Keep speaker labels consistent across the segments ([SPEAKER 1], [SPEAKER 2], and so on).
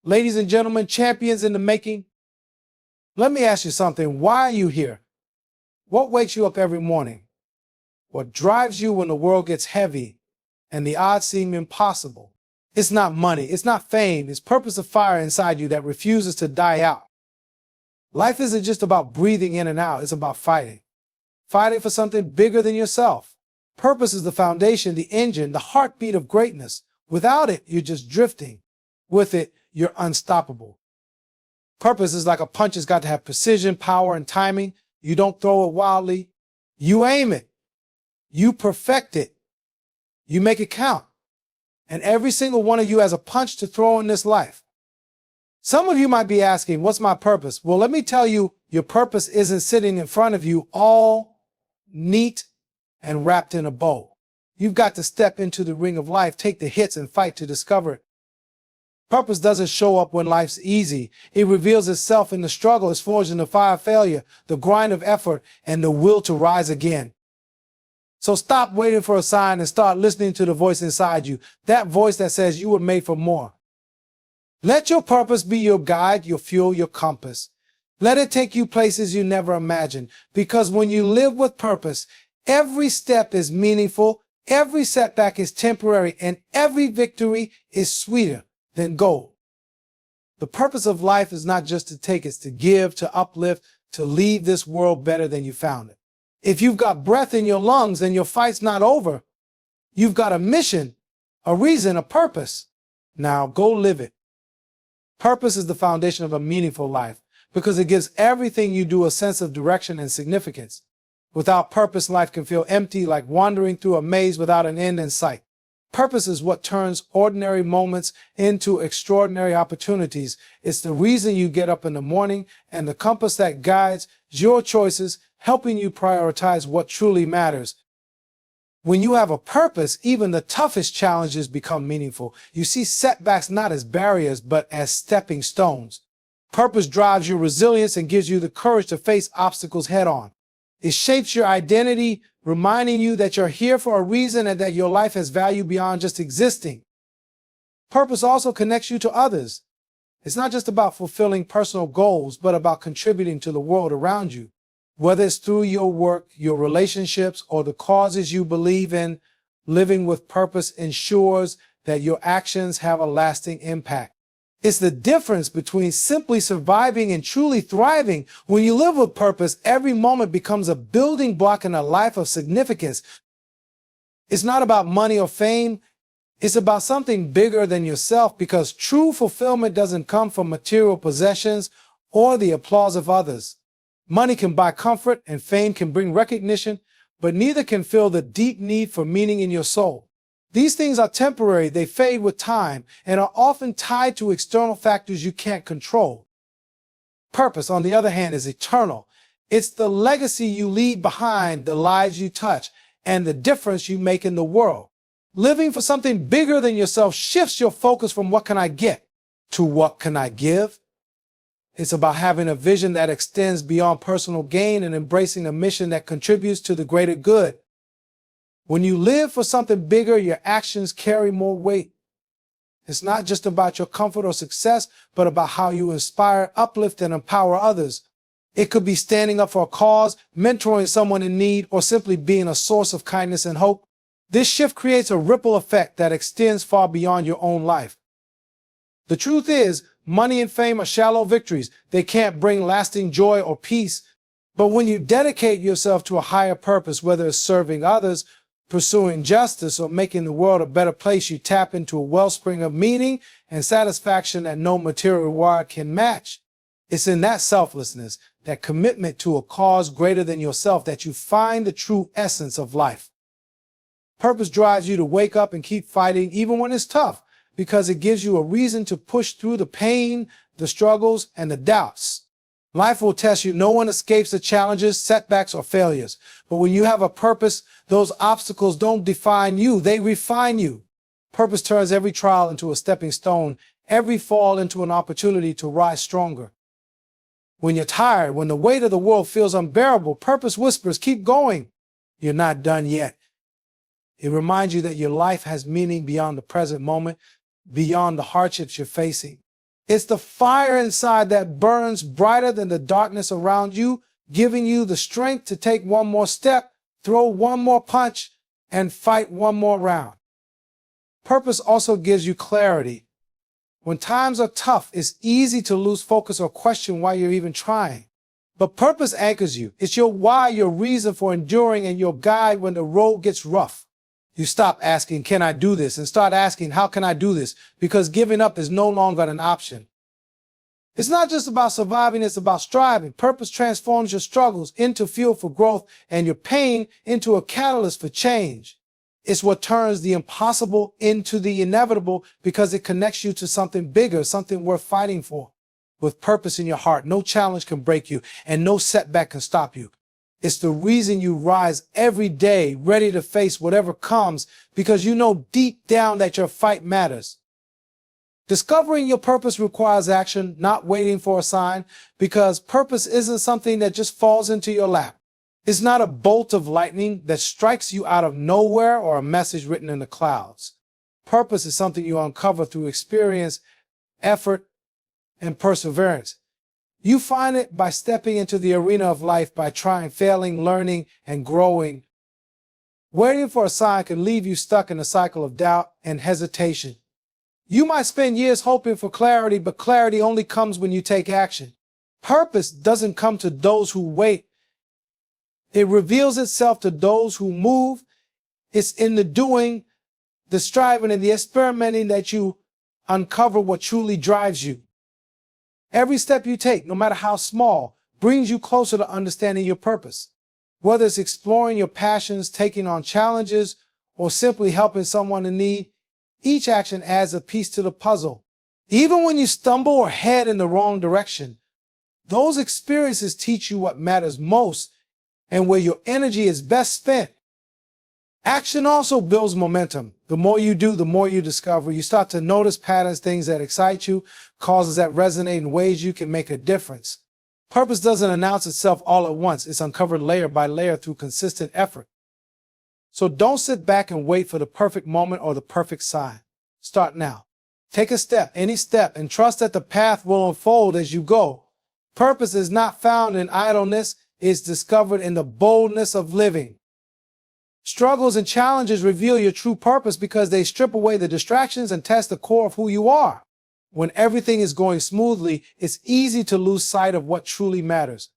[SPEAKER 1] Ladies and gentlemen, champions in the making, let me ask you something. Why are you here? What wakes you up every morning? What drives you when the world gets heavy and the odds seem impossible? It's not money, it's not fame, it's purpose of fire inside you that refuses to die out. Life isn't just about breathing in and out, it's about fighting. Fighting for something bigger than yourself. Purpose is the foundation, the engine, the heartbeat of greatness. Without it, you're just drifting. With it, you're unstoppable. Purpose is like a punch. It's got to have precision, power, and timing. You don't throw it wildly. You aim it. You perfect it. You make it count. And every single one of you has a punch to throw in this life. Some of you might be asking, what's my purpose? Well, let me tell you, your purpose isn't sitting in front of you all neat and wrapped in a bow. You've got to step into the ring of life, take the hits, and fight to discover it. Purpose doesn't show up when life's easy. It reveals itself in the struggle. It's forged in the fire of failure, the grind of effort, and the will to rise again. So stop waiting for a sign and start listening to the voice inside you, that voice that says you were made for more. Let your purpose be your guide, your fuel, your compass. Let it take you places you never imagined, because when you live with purpose, every step is meaningful, every setback is temporary, and every victory is sweeter than gold. The purpose of life is not just to take, it's to give, to uplift, to leave this world better than you found it. If you've got breath in your lungs, then your fight's not over. You've got a mission, a reason, a purpose. Now go live it. Purpose is the foundation of a meaningful life because it gives everything you do a sense of direction and significance. Without purpose, life can feel empty, like wandering through a maze without an end in sight. Purpose is what turns ordinary moments into extraordinary opportunities. It's the reason you get up in the morning and the compass that guides your choices, helping you prioritize what truly matters. When you have a purpose, even the toughest challenges become meaningful. You see setbacks not as barriers, but as stepping stones. Purpose drives your resilience and gives you the courage to face obstacles head on. It shapes your identity, reminding you that you're here for a reason and that your life has value beyond just existing. Purpose also connects you to others. It's not just about fulfilling personal goals, but about contributing to the world around you. Whether it's through your work, your relationships, or the causes you believe in, living with purpose ensures that your actions have a lasting impact. It's the difference between simply surviving and truly thriving. When you live with purpose, every moment becomes a building block in a life of significance. It's not about money or fame. It's about something bigger than yourself, because true fulfillment doesn't come from material possessions or the applause of others. Money can buy comfort and fame can bring recognition, but neither can fill the deep need for meaning in your soul. These things are temporary, they fade with time, and are often tied to external factors you can't control. Purpose, on the other hand, is eternal. It's the legacy you leave behind, the lives you touch, and the difference you make in the world. Living for something bigger than yourself shifts your focus from what can I get to what can I give. It's about having a vision that extends beyond personal gain and embracing a mission that contributes to the greater good. When you live for something bigger, your actions carry more weight. It's not just about your comfort or success, but about how you inspire, uplift, and empower others. It could be standing up for a cause, mentoring someone in need, or simply being a source of kindness and hope. This shift creates a ripple effect that extends far beyond your own life. The truth is, money and fame are shallow victories. They can't bring lasting joy or peace. But when you dedicate yourself to a higher purpose, whether it's serving others, pursuing justice, or making the world a better place, you tap into a wellspring of meaning and satisfaction that no material reward can match. It's in that selflessness, that commitment to a cause greater than yourself, that you find the true essence of life. Purpose drives you to wake up and keep fighting even when it's tough, because it gives you a reason to push through the pain, the struggles, and the doubts. Life will test you. No one escapes the challenges, setbacks, or failures. But when you have a purpose, those obstacles don't define you, they refine you. Purpose turns every trial into a stepping stone, every fall into an opportunity to rise stronger. When you're tired, when the weight of the world feels unbearable, purpose whispers, keep going. You're not done yet. It reminds you that your life has meaning beyond the present moment, beyond the hardships you're facing. It's the fire inside that burns brighter than the darkness around you, giving you the strength to take one more step, throw one more punch, and fight one more round. Purpose also gives you clarity. When times are tough, it's easy to lose focus or question why you're even trying. But purpose anchors you. It's your why, your reason for enduring, and your guide when the road gets rough. You stop asking, can I do this? And start asking, how can I do this? Because giving up is no longer an option. It's not just about surviving, it's about striving. Purpose transforms your struggles into fuel for growth and your pain into a catalyst for change. It's what turns the impossible into the inevitable because it connects you to something bigger, something worth fighting for. With purpose in your heart, no challenge can break you and no setback can stop you. It's the reason you rise every day, ready to face whatever comes, because you know deep down that your fight matters. Discovering your purpose requires action, not waiting for a sign, because purpose isn't something that just falls into your lap. It's not a bolt of lightning that strikes you out of nowhere or a message written in the clouds. Purpose is something you uncover through experience, effort, and perseverance. You find it by stepping into the arena of life, by trying, failing, learning, and growing. Waiting for a sign can leave you stuck in a cycle of doubt and hesitation. You might spend years hoping for clarity, but clarity only comes when you take action. Purpose doesn't come to those who wait. It reveals itself to those who move. It's in the doing, the striving, and the experimenting that you uncover what truly drives you. Every step you take, no matter how small, brings you closer to understanding your purpose. Whether it's exploring your passions, taking on challenges, or simply helping someone in need, each action adds a piece to the puzzle. Even when you stumble or head in the wrong direction, those experiences teach you what matters most and where your energy is best spent. Action also builds momentum. The more you do, the more you discover. You start to notice patterns, things that excite you, causes that resonate in ways you can make a difference. Purpose doesn't announce itself all at once. It's uncovered layer by layer through consistent effort. So don't sit back and wait for the perfect moment or the perfect sign. Start now. Take a step, any step, and trust that the path will unfold as you go. Purpose is not found in idleness. It's discovered in the boldness of living. Struggles and challenges reveal your true purpose because they strip away the distractions and test the core of who you are. When everything is going smoothly, it's easy to lose sight of what truly matters.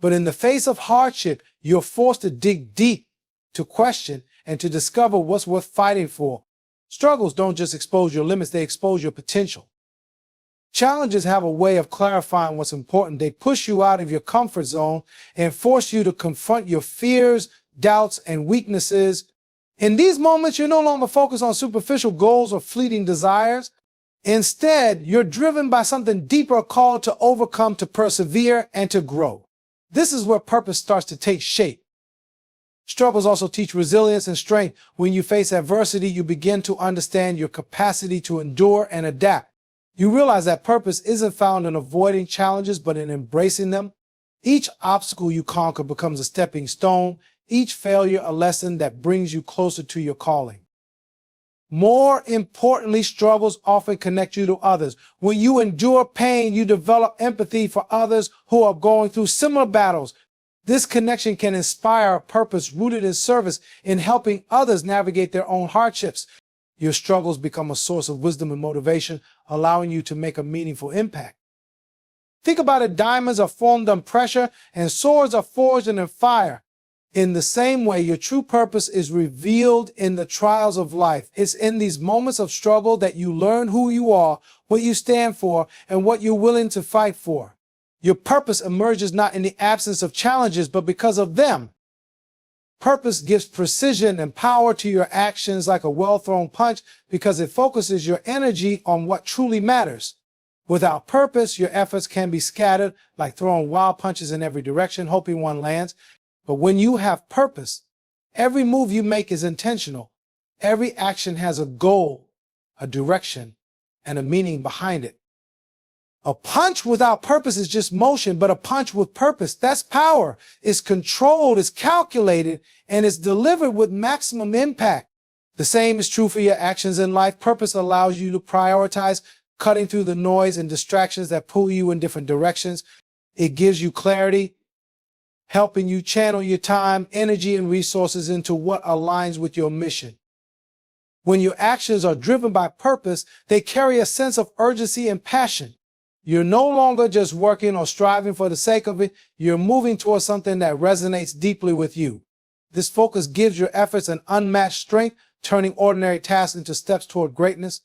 [SPEAKER 1] But in the face of hardship, you're forced to dig deep, to question, and to discover what's worth fighting for. Struggles don't just expose your limits, they expose your potential. Challenges have a way of clarifying what's important. They push you out of your comfort zone and force you to confront your fears, doubts, and weaknesses. In these moments, you're no longer focused on superficial goals or fleeting desires. Instead, you're driven by something deeper, called to overcome, to persevere, and to grow. This is where purpose starts to take shape. Struggles also teach resilience and strength. When you face adversity, you begin to understand your capacity to endure and adapt. You realize that purpose isn't found in avoiding challenges, but in embracing them. Each obstacle you conquer becomes a stepping stone, each failure a lesson that brings you closer to your calling. More importantly, struggles often connect you to others. When you endure pain, you develop empathy for others who are going through similar battles. This connection can inspire a purpose rooted in service, in helping others navigate their own hardships. Your struggles become a source of wisdom and motivation, allowing you to make a meaningful impact. Think about it, diamonds are formed under pressure and swords are forged in fire. In the same way, your true purpose is revealed in the trials of life. It's in these moments of struggle that you learn who you are, what you stand for, and what you're willing to fight for. Your purpose emerges not in the absence of challenges, but because of them. Purpose gives precision and power to your actions like a well-thrown punch because it focuses your energy on what truly matters. Without purpose, your efforts can be scattered, like throwing wild punches in every direction, hoping one lands. But when you have purpose, every move you make is intentional. Every action has a goal, a direction, and a meaning behind it. A punch without purpose is just motion, but a punch with purpose, that's power. It's controlled, it's calculated, and it's delivered with maximum impact. The same is true for your actions in life. Purpose allows you to prioritize, cutting through the noise and distractions that pull you in different directions. It gives you clarity, helping you channel your time, energy, and resources into what aligns with your mission. When your actions are driven by purpose, they carry a sense of urgency and passion. You're no longer just working or striving for the sake of it. You're moving towards something that resonates deeply with you. This focus gives your efforts an unmatched strength, turning ordinary tasks into steps toward greatness.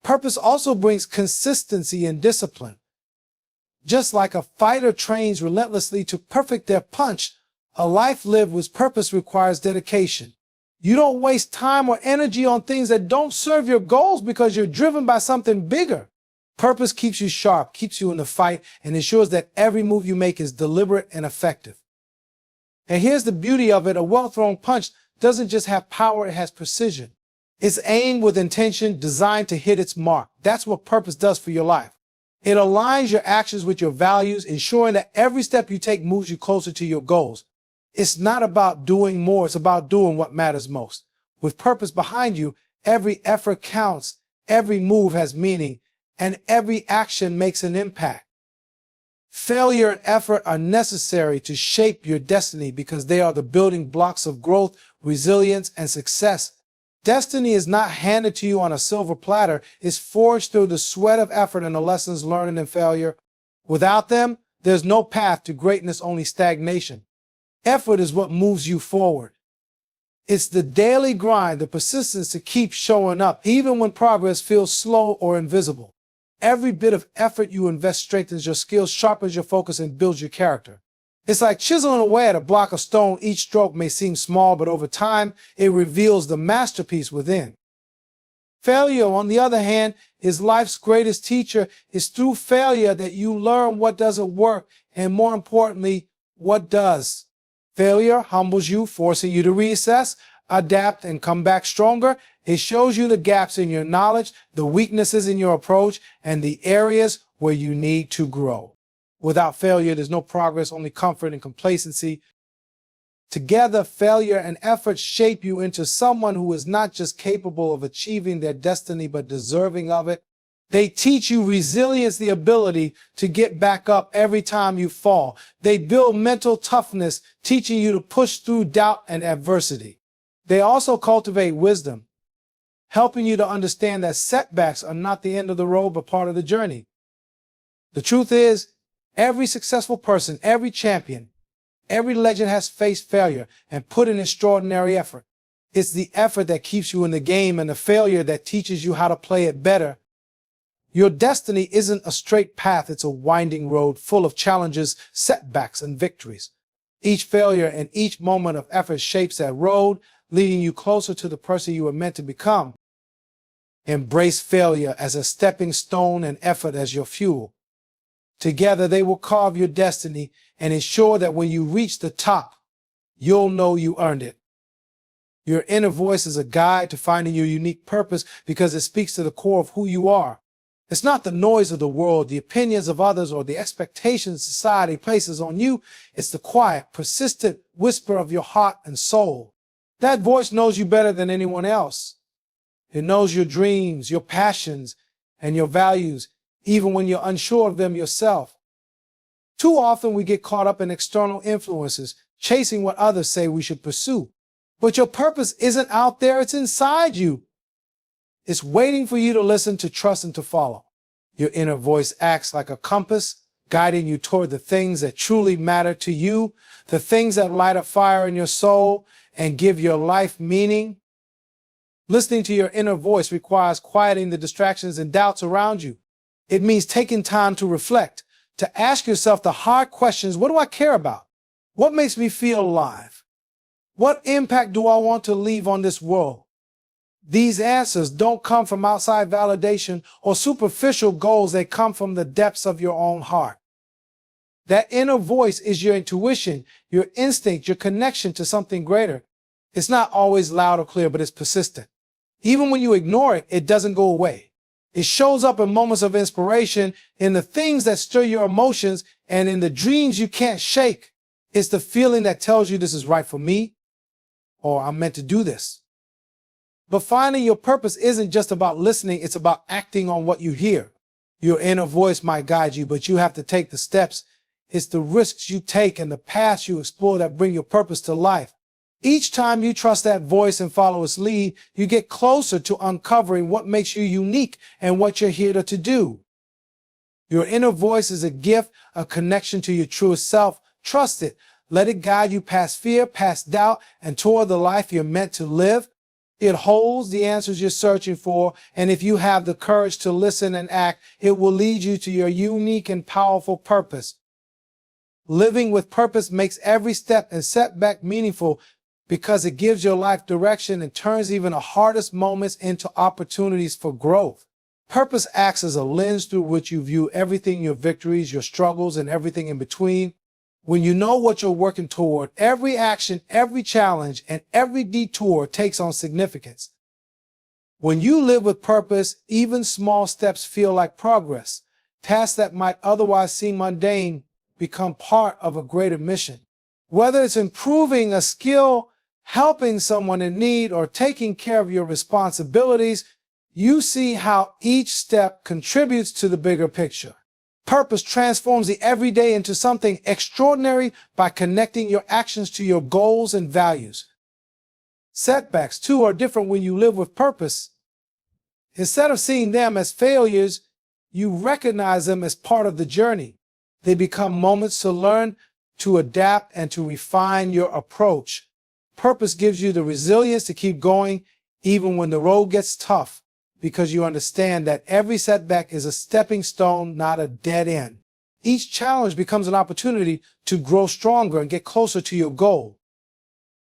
[SPEAKER 1] Purpose also brings consistency and discipline. Just like a fighter trains relentlessly to perfect their punch, a life lived with purpose requires dedication. You don't waste time or energy on things that don't serve your goals because you're driven by something bigger. Purpose keeps you sharp, keeps you in the fight, and ensures that every move you make is deliberate and effective. And here's the beauty of it. A well-thrown punch doesn't just have power, it has precision. It's aimed with intention, designed to hit its mark. That's what purpose does for your life. It aligns your actions with your values, ensuring that every step you take moves you closer to your goals. It's not about doing more, it's about doing what matters most. With purpose behind you, every effort counts, every move has meaning, and every action makes an impact. Failure and effort are necessary to shape your destiny because they are the building blocks of growth, resilience, and success. Destiny is not handed to you on a silver platter. It's forged through the sweat of effort and the lessons learned in failure. Without them, there's no path to greatness, only stagnation. Effort is what moves you forward. It's the daily grind, the persistence to keep showing up, even when progress feels slow or invisible. Every bit of effort you invest strengthens your skills, sharpens your focus, and builds your character. It's like chiseling away at a block of stone. Each stroke may seem small, but over time, it reveals the masterpiece within. Failure, on the other hand, is life's greatest teacher. It's through failure that you learn what doesn't work, and more importantly, what does. Failure humbles you, forcing you to reassess, adapt, and come back stronger. It shows you the gaps in your knowledge, the weaknesses in your approach, and the areas where you need to grow. Without failure, there's no progress, only comfort and complacency. Together, failure and effort shape you into someone who is not just capable of achieving their destiny, but deserving of it. They teach you resilience, the ability to get back up every time you fall. They build mental toughness, teaching you to push through doubt and adversity. They also cultivate wisdom, helping you to understand that setbacks are not the end of the road, but part of the journey. The truth is, every successful person, every champion, every legend has faced failure and put in extraordinary effort. It's the effort that keeps you in the game and the failure that teaches you how to play it better. Your destiny isn't a straight path, it's a winding road full of challenges, setbacks, and victories. Each failure and each moment of effort shapes that road, leading you closer to the person you were meant to become. Embrace failure as a stepping stone and effort as your fuel. Together, they will carve your destiny and ensure that when you reach the top, you'll know you earned it. Your inner voice is a guide to finding your unique purpose because it speaks to the core of who you are. It's not the noise of the world, the opinions of others, or the expectations society places on you. It's the quiet, persistent whisper of your heart and soul. That voice knows you better than anyone else. It knows your dreams, your passions, and your values, even when you're unsure of them yourself. Too often we get caught up in external influences, chasing what others say we should pursue. But your purpose isn't out there, it's inside you. It's waiting for you to listen, to trust, and to follow. Your inner voice acts like a compass, guiding you toward the things that truly matter to you, the things that light a fire in your soul and give your life meaning. Listening to your inner voice requires quieting the distractions and doubts around you. It means taking time to reflect, to ask yourself the hard questions. What do I care about? What makes me feel alive? What impact do I want to leave on this world? These answers don't come from outside validation or superficial goals. They come from the depths of your own heart. That inner voice is your intuition, your instinct, your connection to something greater. It's not always loud or clear, but it's persistent. Even when you ignore it, it doesn't go away. It shows up in moments of inspiration, in the things that stir your emotions, and in the dreams you can't shake. It's the feeling that tells you this is right for me, or I'm meant to do this. But finding your purpose isn't just about listening, it's about acting on what you hear. Your inner voice might guide you, but you have to take the steps. It's the risks you take and the paths you explore that bring your purpose to life. Each time you trust that voice and follow its lead, you get closer to uncovering what makes you unique and what you're here to do. Your inner voice is a gift, a connection to your truest self. Trust it. Let it guide you past fear, past doubt, and toward the life you're meant to live. It holds the answers you're searching for, and if you have the courage to listen and act, it will lead you to your unique and powerful purpose. Living with purpose makes every step and setback meaningful because it gives your life direction and turns even the hardest moments into opportunities for growth. Purpose acts as a lens through which you view everything, your victories, your struggles, and everything in between. When you know what you're working toward, every action, every challenge, and every detour takes on significance. When you live with purpose, even small steps feel like progress. Tasks that might otherwise seem mundane become part of a greater mission. Whether it's improving a skill, helping someone in need, or taking care of your responsibilities, you see how each step contributes to the bigger picture. Purpose transforms the everyday into something extraordinary by connecting your actions to your goals and values. Setbacks, too, are different when you live with purpose. Instead of seeing them as failures, you recognize them as part of the journey. They become moments to learn, to adapt, and to refine your approach. Purpose gives you the resilience to keep going even when the road gets tough, because you understand that every setback is a stepping stone, not a dead end. Each challenge becomes an opportunity to grow stronger and get closer to your goal.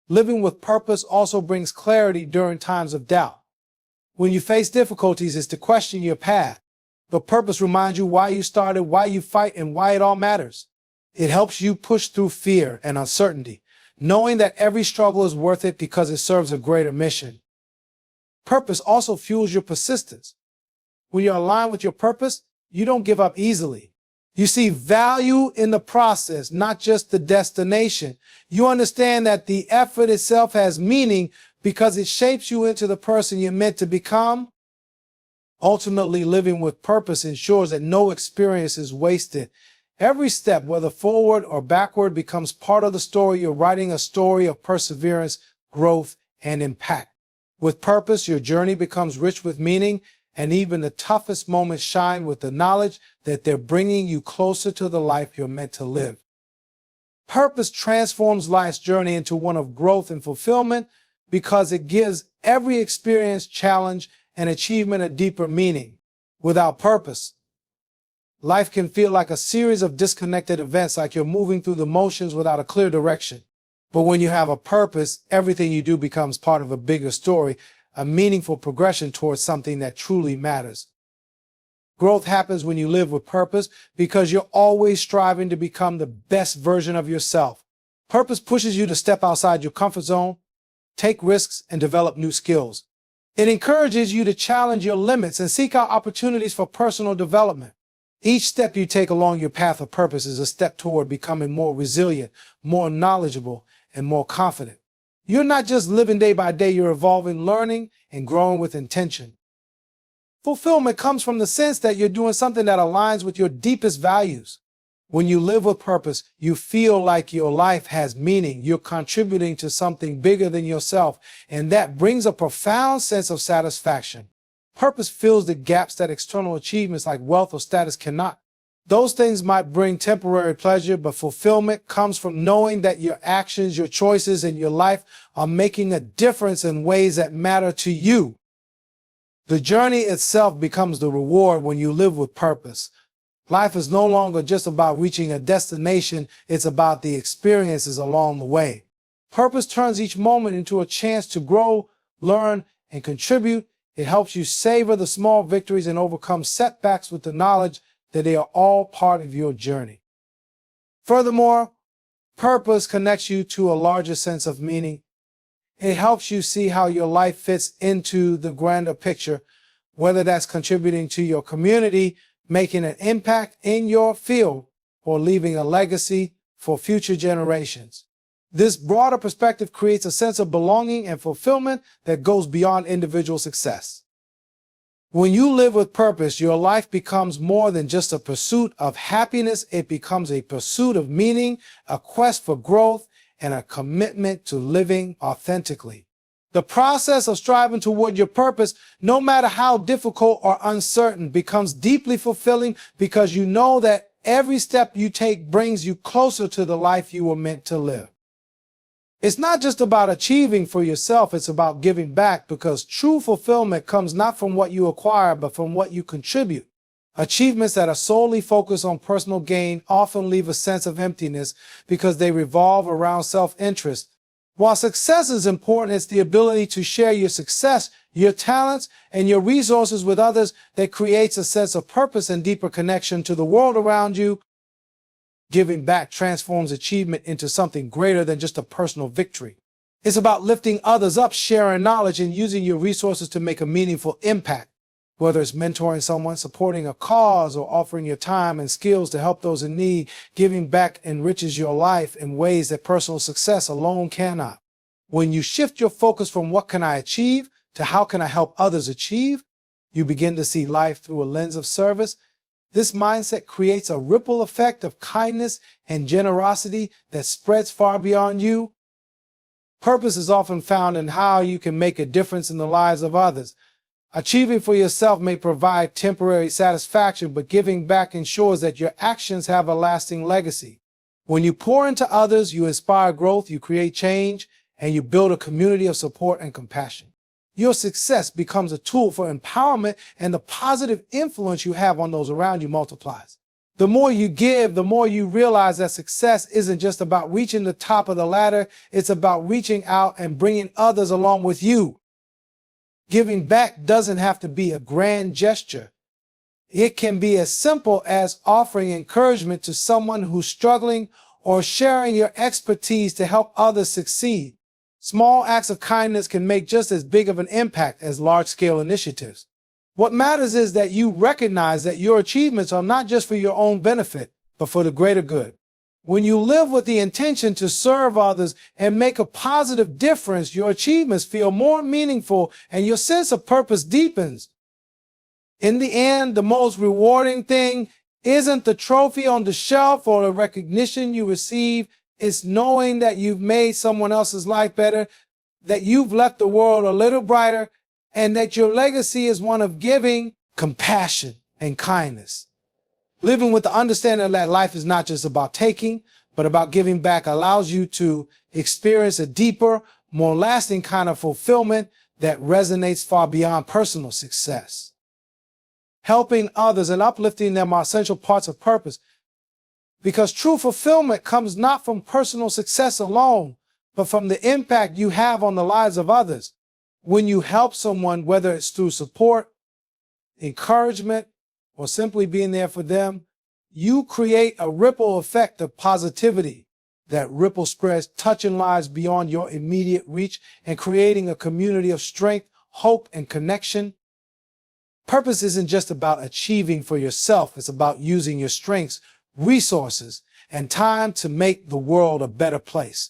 [SPEAKER 1] Living with purpose also brings clarity during times of doubt. When you face difficulties, it's to question your path. But purpose reminds you why you started, why you fight, and why it all matters. It helps you push through fear and uncertainty, knowing that every struggle is worth it because it serves a greater mission. Purpose also fuels your persistence. When you're aligned with your purpose, you don't give up easily. You see value in the process, not just the destination. You understand that the effort itself has meaning because it shapes you into the person you're meant to become. Ultimately, living with purpose ensures that no experience is wasted. Every step, whether forward or backward, becomes part of the story. You're writing a story of perseverance, growth, and impact. With purpose, your journey becomes rich with meaning, and even the toughest moments shine with the knowledge that they're bringing you closer to the life you're meant to live. Purpose transforms life's journey into one of growth and fulfillment because it gives every experience, challenge, and achievement a deeper meaning. Without purpose, life can feel like a series of disconnected events, like you're moving through the motions without a clear direction. But when you have a purpose, everything you do becomes part of a bigger story, a meaningful progression towards something that truly matters. Growth happens when you live with purpose because you're always striving to become the best version of yourself. Purpose pushes you to step outside your comfort zone, take risks, and develop new skills. It encourages you to challenge your limits and seek out opportunities for personal development. Each step you take along your path of purpose is a step toward becoming more resilient, more knowledgeable, and more confident. You're not just living day by day, you're evolving, learning, and growing with intention. Fulfillment comes from the sense that you're doing something that aligns with your deepest values. When you live with purpose, you feel like your life has meaning. You're contributing to something bigger than yourself, and that brings a profound sense of satisfaction. Purpose fills the gaps that external achievements like wealth or status cannot. Those things might bring temporary pleasure, but fulfillment comes from knowing that your actions, your choices, and your life are making a difference in ways that matter to you. The journey itself becomes the reward when you live with purpose. Life is no longer just about reaching a destination, it's about the experiences along the way. Purpose turns each moment into a chance to grow, learn, and contribute. It helps you savor the small victories and overcome setbacks with the knowledge that they are all part of your journey. Furthermore, purpose connects you to a larger sense of meaning. It helps you see how your life fits into the grander picture, whether that's contributing to your community, making an impact in your field, or leaving a legacy for future generations. This broader perspective creates a sense of belonging and fulfillment that goes beyond individual success. When you live with purpose, your life becomes more than just a pursuit of happiness. It becomes a pursuit of meaning, a quest for growth, and a commitment to living authentically. The process of striving toward your purpose, no matter how difficult or uncertain, becomes deeply fulfilling because you know that every step you take brings you closer to the life you were meant to live. It's not just about achieving for yourself, it's about giving back, because true fulfillment comes not from what you acquire, but from what you contribute. Achievements that are solely focused on personal gain often leave a sense of emptiness because they revolve around self-interest. While success is important, it's the ability to share your success, your talents, and your resources with others that creates a sense of purpose and deeper connection to the world around you. Giving back transforms achievement into something greater than just a personal victory. It's about lifting others up, sharing knowledge, and using your resources to make a meaningful impact. Whether it's mentoring someone, supporting a cause, or offering your time and skills to help those in need, giving back enriches your life in ways that personal success alone cannot. When you shift your focus from what can I achieve to how can I help others achieve, you begin to see life through a lens of service. This mindset creates a ripple effect of kindness and generosity that spreads far beyond you. Purpose is often found in how you can make a difference in the lives of others. Achieving for yourself may provide temporary satisfaction, but giving back ensures that your actions have a lasting legacy. When you pour into others, you inspire growth, you create change, and you build a community of support and compassion. Your success becomes a tool for empowerment, and the positive influence you have on those around you multiplies. The more you give, the more you realize that success isn't just about reaching the top of the ladder, it's about reaching out and bringing others along with you. Giving back doesn't have to be a grand gesture. It can be as simple as offering encouragement to someone who's struggling or sharing your expertise to help others succeed. Small acts of kindness can make just as big of an impact as large-scale initiatives. What matters is that you recognize that your achievements are not just for your own benefit, but for the greater good. When you live with the intention to serve others and make a positive difference, your achievements feel more meaningful and your sense of purpose deepens. In the end, the most rewarding thing isn't the trophy on the shelf or the recognition you receive. It's knowing that you've made someone else's life better, that you've left the world a little brighter, and that your legacy is one of giving, compassion, and kindness. Living with the understanding that life is not just about taking, but about giving back allows you to experience a deeper, more lasting kind of fulfillment that resonates far beyond personal success. Helping others and uplifting them are essential parts of purpose, because true fulfillment comes not from personal success alone, but from the impact you have on the lives of others. When you help someone, whether it's through support, encouragement, or simply being there for them, you create a ripple effect of positivity. That ripple spreads, touching lives beyond your immediate reach and creating a community of strength, hope, and connection. Purpose isn't just about achieving for yourself. It's about using your strengths, resources, and time to make the world a better place.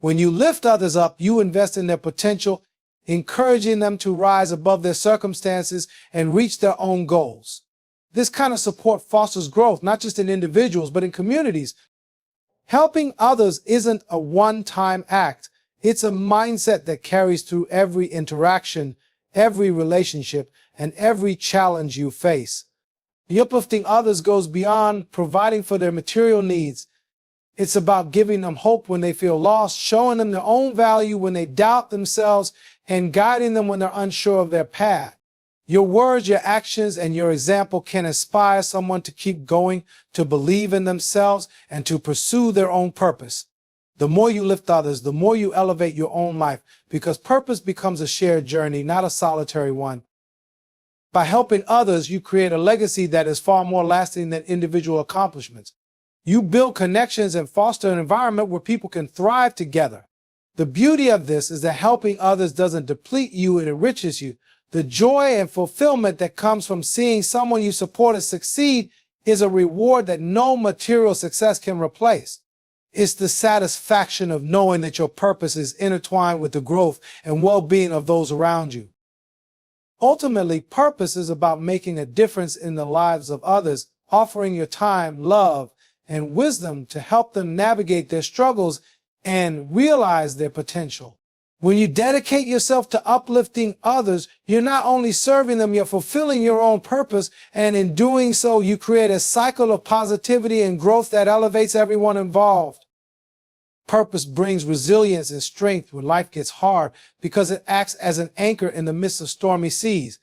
[SPEAKER 1] When you lift others up, you invest in their potential, encouraging them to rise above their circumstances and reach their own goals. This kind of support fosters growth, not just in individuals, but in communities. Helping others isn't a one-time act. It's a mindset that carries through every interaction, every relationship, and every challenge you face. Uplifting others goes beyond providing for their material needs. It's about giving them hope when they feel lost, showing them their own value when they doubt themselves, and guiding them when they're unsure of their path. Your words, your actions, and your example can inspire someone to keep going, to believe in themselves, and to pursue their own purpose. The more you lift others, the more you elevate your own life, because purpose becomes a shared journey, not a solitary one. By helping others, you create a legacy that is far more lasting than individual accomplishments. You build connections and foster an environment where people can thrive together. The beauty of this is that helping others doesn't deplete you, it enriches you. The joy and fulfillment that comes from seeing someone you support succeed is a reward that no material success can replace. It's the satisfaction of knowing that your purpose is intertwined with the growth and well-being of those around you. Ultimately, purpose is about making a difference in the lives of others, offering your time, love, and wisdom to help them navigate their struggles and realize their potential. When you dedicate yourself to uplifting others, you're not only serving them, you're fulfilling your own purpose, and in doing so, you create a cycle of positivity and growth that elevates everyone involved. Purpose brings resilience and strength when life gets hard because it acts as an anchor in the midst of stormy seas.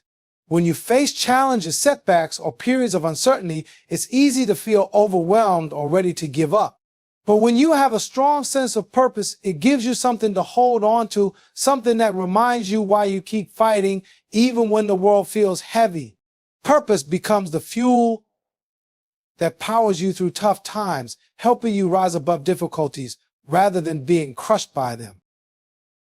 [SPEAKER 1] When you face challenges, setbacks, or periods of uncertainty, it's easy to feel overwhelmed or ready to give up. But when you have a strong sense of purpose, it gives you something to hold on to, something that reminds you why you keep fighting, even when the world feels heavy. Purpose becomes the fuel that powers you through tough times, helping you rise above difficulties rather than being crushed by them.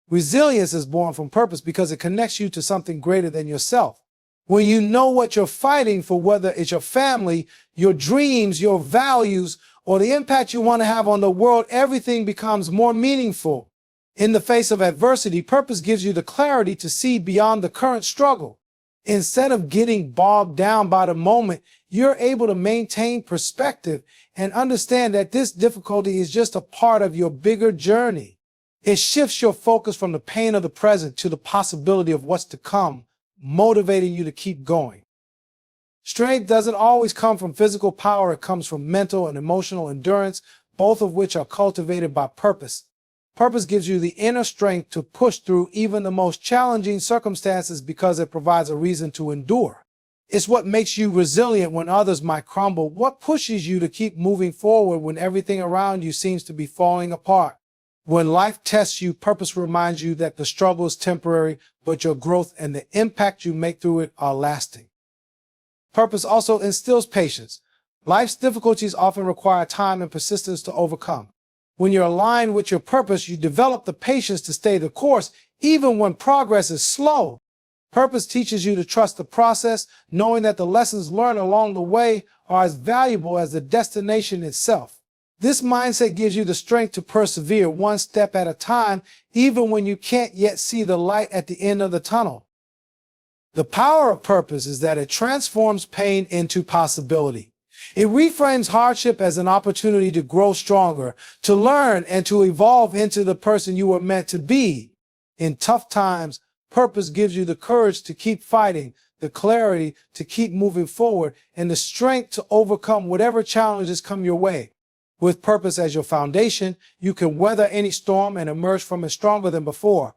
[SPEAKER 1] Resilience is born from purpose because it connects you to something greater than yourself. When you know what you're fighting for, whether it's your family, your dreams, your values, or the impact you want to have on the world, everything becomes more meaningful. In the face of adversity, purpose gives you the clarity to see beyond the current struggle. Instead of getting bogged down by the moment, you're able to maintain perspective and understand that this difficulty is just a part of your bigger journey. It shifts your focus from the pain of the present to the possibility of what's to come, motivating you to keep going. Strength doesn't always come from physical power. It comes from mental and emotional endurance, both of which are cultivated by purpose. Purpose gives you the inner strength to push through even the most challenging circumstances because it provides a reason to endure. It's what makes you resilient when others might crumble, what pushes you to keep moving forward when everything around you seems to be falling apart. When life tests you, purpose reminds you that the struggle is temporary, but your growth and the impact you make through it are lasting. Purpose also instills patience. Life's difficulties often require time and persistence to overcome. When you're aligned with your purpose, you develop the patience to stay the course, even when progress is slow. Purpose teaches you to trust the process, knowing that the lessons learned along the way are as valuable as the destination itself. This mindset gives you the strength to persevere one step at a time, even when you can't yet see the light at the end of the tunnel. The power of purpose is that it transforms pain into possibility. It reframes hardship as an opportunity to grow stronger, to learn, and to evolve into the person you were meant to be. In tough times, purpose gives you the courage to keep fighting, the clarity to keep moving forward, and the strength to overcome whatever challenges come your way. With purpose as your foundation, you can weather any storm and emerge from it stronger than before.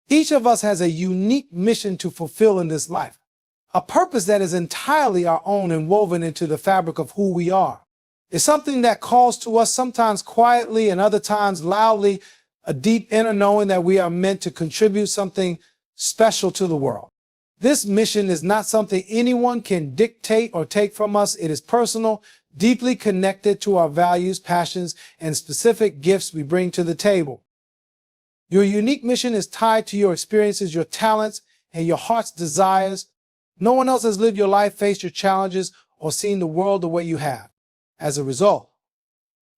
[SPEAKER 1] Each of us has a unique mission to fulfill in this life, a purpose that is entirely our own and woven into the fabric of who we are. It's something that calls to us sometimes quietly and other times loudly, a deep inner knowing that we are meant to contribute something special to the world. This mission is not something anyone can dictate or take from us. It is personal, deeply connected to our values, passions, and specific gifts we bring to the table. Your unique mission is tied to your experiences, your talents, and your heart's desires. No one else has lived your life, faced your challenges, or seen the world the way you have. As a result,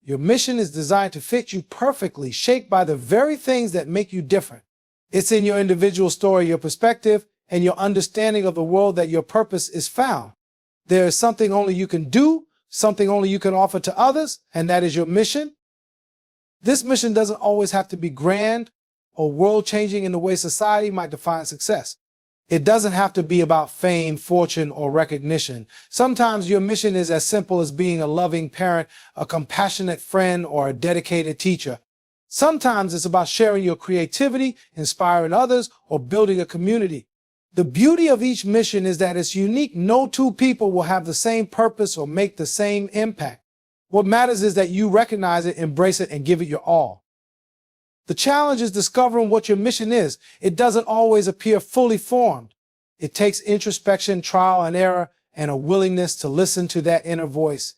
[SPEAKER 1] your mission is designed to fit you perfectly, shaped by the very things that make you different. It's in your individual story, your perspective, and your understanding of the world that your purpose is found. There is something only you can do, something only you can offer to others, and that is your mission. This mission doesn't always have to be grand or world-changing in the way society might define success. It doesn't have to be about fame, fortune, or recognition. Sometimes your mission is as simple as being a loving parent, a compassionate friend, or a dedicated teacher. Sometimes it's about sharing your creativity, inspiring others, or building a community. The beauty of each mission is that it's unique. No two people will have the same purpose or make the same impact. What matters is that you recognize it, embrace it, and give it your all. The challenge is discovering what your mission is. It doesn't always appear fully formed. It takes introspection, trial and error, and a willingness to listen to that inner voice.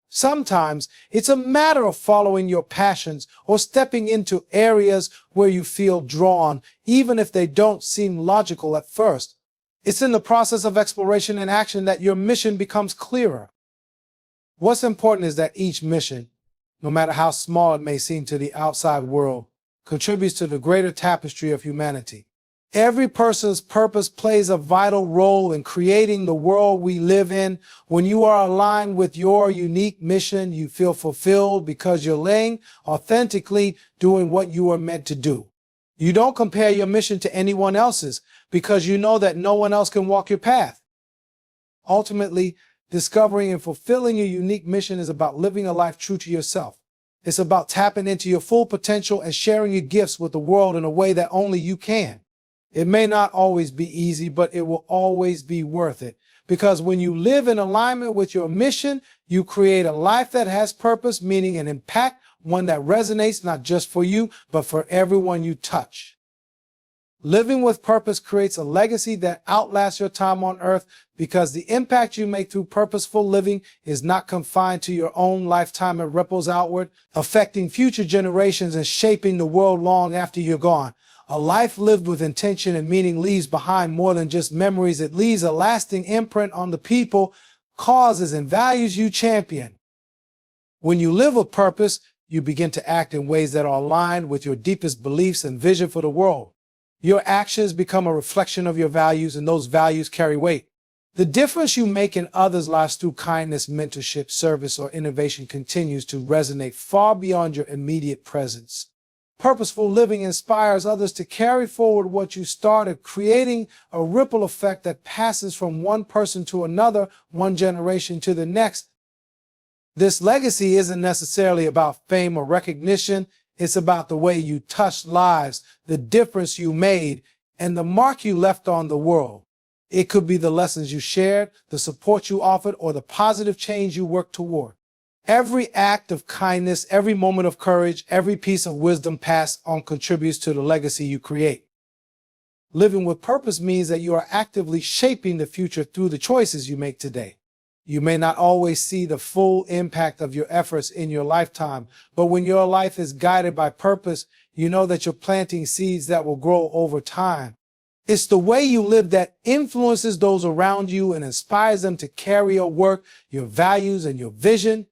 [SPEAKER 1] Sometimes it's a matter of following your passions or stepping into areas where you feel drawn, even if they don't seem logical at first. It's in the process of exploration and action that your mission becomes clearer. What's important is that each mission, no matter how small it may seem to the outside world, contributes to the greater tapestry of humanity. Every person's purpose plays a vital role in creating the world we live in. When you are aligned with your unique mission, you feel fulfilled because you're laying authentically doing what you are meant to do. You don't compare your mission to anyone else's because you know that no one else can walk your path. Ultimately, discovering and fulfilling your unique mission is about living a life true to yourself. It's about tapping into your full potential and sharing your gifts with the world in a way that only you can. It may not always be easy, but it will always be worth it. Because when you live in alignment with your mission, you create a life that has purpose, meaning an impact, one that resonates not just for you, but for everyone you touch. Living with purpose creates a legacy that outlasts your time on earth because the impact you make through purposeful living is not confined to your own lifetime. It ripples outward, affecting future generations and shaping the world long after you're gone. A life lived with intention and meaning leaves behind more than just memories. It leaves a lasting imprint on the people, causes, and values you champion. When you live with purpose, you begin to act in ways that are aligned with your deepest beliefs and vision for the world. Your actions become a reflection of your values, and those values carry weight. The difference you make in others' lives through kindness, mentorship, service, or innovation continues to resonate far beyond your immediate presence. Purposeful living inspires others to carry forward what you started, creating a ripple effect that passes from one person to another, one generation to the next. This legacy isn't necessarily about fame or recognition. It's about the way you touched lives, the difference you made, and the mark you left on the world. It could be the lessons you shared, the support you offered, or the positive change you worked toward. Every act of kindness, every moment of courage, every piece of wisdom passed on contributes to the legacy you create. Living with purpose means that you are actively shaping the future through the choices you make today. You may not always see the full impact of your efforts in your lifetime, but when your life is guided by purpose, you know that you're planting seeds that will grow over time. It's the way you live that influences those around you and inspires them to carry your work, your values, and your vision.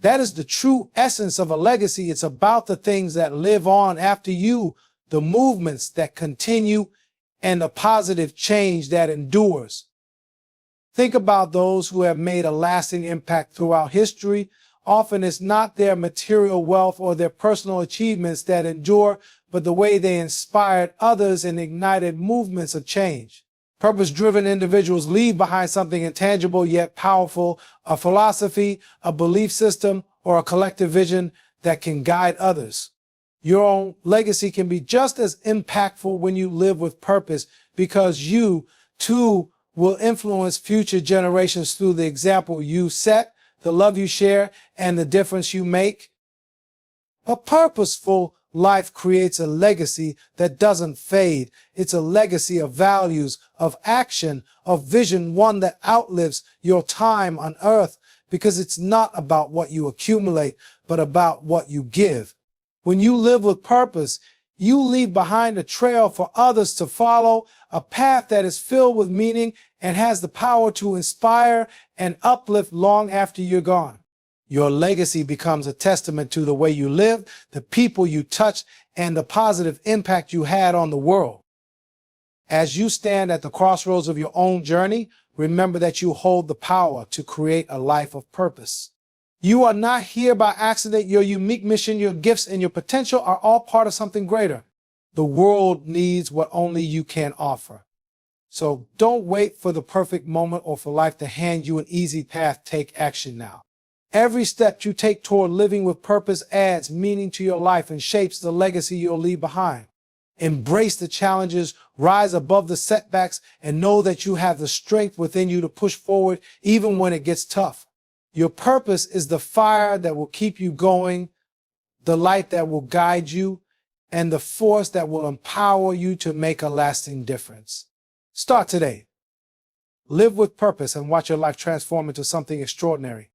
[SPEAKER 1] That is the true essence of a legacy. It's about the things that live on after you, the movements that continue, and the positive change that endures. Think about those who have made a lasting impact throughout history. Often it's not their material wealth or their personal achievements that endure, but the way they inspired others and ignited movements of change. Purpose-driven individuals leave behind something intangible yet powerful, a philosophy, a belief system, or a collective vision that can guide others. Your own legacy can be just as impactful when you live with purpose because you, too, will influence future generations through the example you set, the love you share, and the difference you make. A purposeful life creates a legacy that doesn't fade. It's a legacy of values, of action, of vision, one that outlives your time on earth because it's not about what you accumulate, but about what you give. When you live with purpose, you leave behind a trail for others to follow, a path that is filled with meaning and has the power to inspire and uplift long after you're gone. Your legacy becomes a testament to the way you live, the people you touched, and the positive impact you had on the world. As you stand at the crossroads of your own journey, remember that you hold the power to create a life of purpose. You are not here by accident. Your unique mission, your gifts, and your potential are all part of something greater. The world needs what only you can offer. So don't wait for the perfect moment or for life to hand you an easy path. Take action now. Every step you take toward living with purpose adds meaning to your life and shapes the legacy you'll leave behind. Embrace the challenges, rise above the setbacks, and know that you have the strength within you to push forward even when it gets tough. Your purpose is the fire that will keep you going, the light that will guide you, and the force that will empower you to make a lasting difference. Start today. Live with purpose and watch your life transform into something extraordinary.